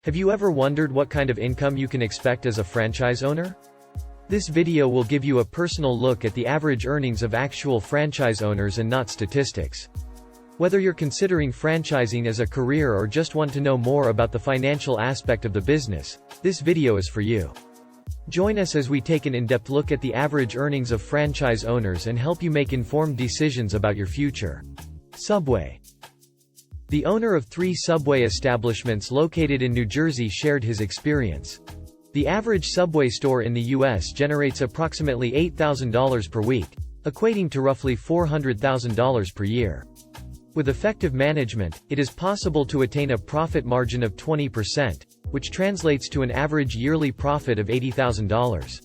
Have you ever wondered what kind of income you can expect as a franchise owner? This video will give you a personal look at the average earnings of actual franchise owners and not statistics. Whether you're considering franchising as a career or just want to know more about the financial aspect of the business, this video is for you. Join us as we take an in-depth look at the average earnings of franchise owners and help you make informed decisions about your future. Subway. The owner of 3 Subway establishments located in New Jersey shared his experience. The average Subway store in the U.S. generates approximately $8,000 per week, equating to roughly $400,000 per year. With effective management, it is possible to attain a profit margin of 20%, which translates to an average yearly profit of $80,000.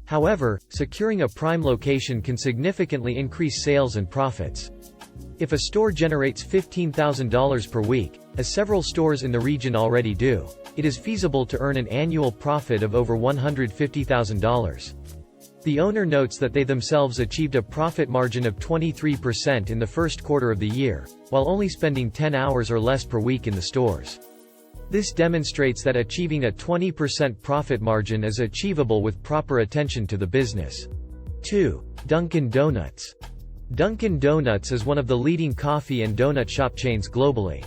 However, securing a prime location can significantly increase sales and profits. If a store generates $15,000 per week, as several stores in the region already do, it is feasible to earn an annual profit of over $150,000. The owner notes that they themselves achieved a profit margin of 23% in the first quarter of the year, while only spending 10 hours or less per week in the stores. This demonstrates that achieving a 20% profit margin is achievable with proper attention to the business. 2. Dunkin Donuts. Dunkin Donuts is one of the leading coffee and donut shop chains globally.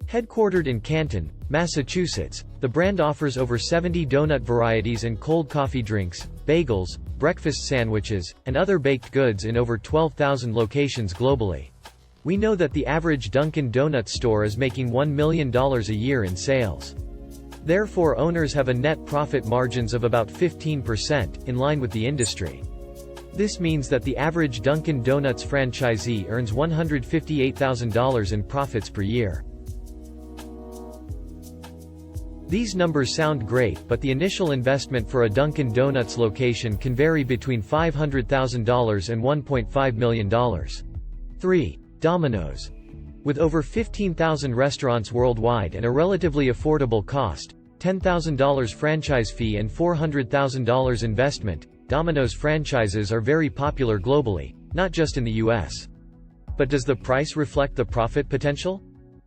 Headquartered in Canton, Massachusetts, the brand offers over 70 donut varieties and cold coffee drinks, bagels, breakfast sandwiches, and other baked goods in over 12,000 locations globally. We know that the average Dunkin Donuts store is making $1 million a year in sales. Therefore, owners have a net profit margins of about 15%, in line with the industry. This means that the average Dunkin Donuts franchisee earns $158,000 in profits per year. These numbers sound great, but the initial investment for a Dunkin Donuts location can vary between $500,000 and $1.5 million. 3. Domino's. With over 15,000 restaurants worldwide and a relatively affordable cost, $10,000 franchise fee and $400,000 investment, Domino's franchises are very popular globally, not just in the US. But does the price reflect the profit potential?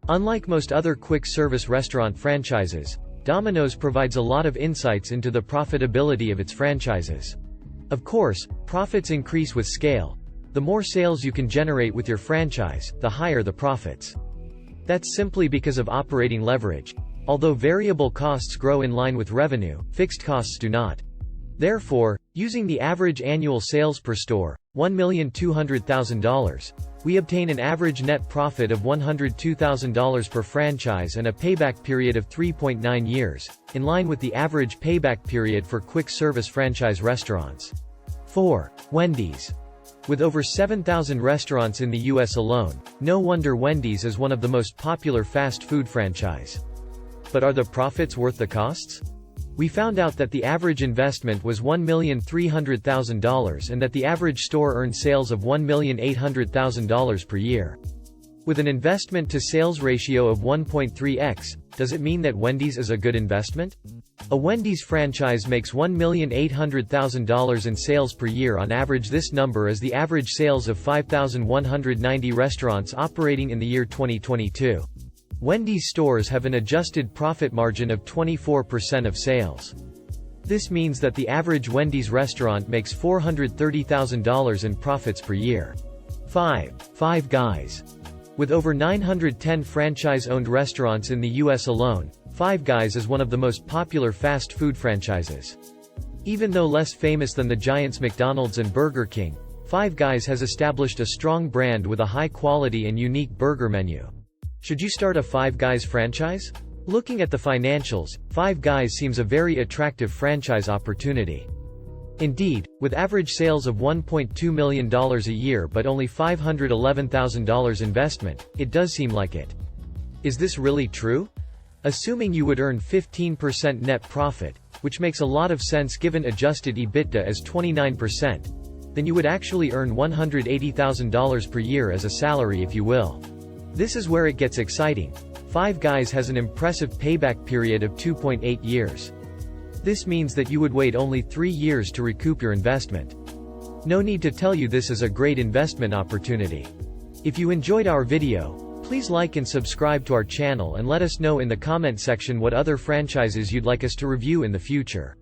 Unlike most other quick-service restaurant franchises, Domino's provides a lot of insights into the profitability of its franchises. Of course, profits increase with scale. The more sales you can generate with your franchise, the higher the profits. That's simply because of operating leverage. Although variable costs grow in line with revenue, fixed costs do not. Therefore, using the average annual sales per store, $1,200,000, we obtain an average net profit of $102,000 per franchise and a payback period of 3.9 years, in line with the average payback period for quick-service franchise restaurants. 4. Wendy's. With over 7,000 restaurants in the U.S. alone, no wonder Wendy's is one of the most popular fast food franchise. But are the profits worth the costs? We found out that the average investment was $1,300,000 and that the average store earned sales of $1,800,000 per year. With an investment-to-sales ratio of 1.3x, does it mean that Wendy's is a good investment? A Wendy's franchise makes $1,800,000 in sales per year on average. This number is the average sales of 5,190 restaurants operating in the year 2022. Wendy's stores have an adjusted profit margin of 24% of sales. This means that the average Wendy's restaurant makes $430,000 in profits per year. 5. Five Guys. With over 910 franchise-owned restaurants in the U.S. alone, Five Guys is one of the most popular fast food franchises. Even though less famous than the giants McDonald's and Burger King, Five Guys has established a strong brand with a high-quality and unique burger menu. Should you start a Five Guys franchise? Looking at the financials, Five Guys seems a very attractive franchise opportunity. Indeed, with average sales of $1.2 million a year but only $511,000 investment, it does seem like it. Is this really true? Assuming you would earn 15% net profit, which makes a lot of sense given adjusted EBITDA as 29%, then you would actually earn $180,000 per year as a salary, if you will. This is where it gets exciting. Five Guys has an impressive payback period of 2.8 years. This means that you would wait only 3 years to recoup your investment. No need to tell you this is a great investment opportunity. If you enjoyed our video, Please like and subscribe to our channel and let us know in the comment section what other franchises you'd like us to review in the future.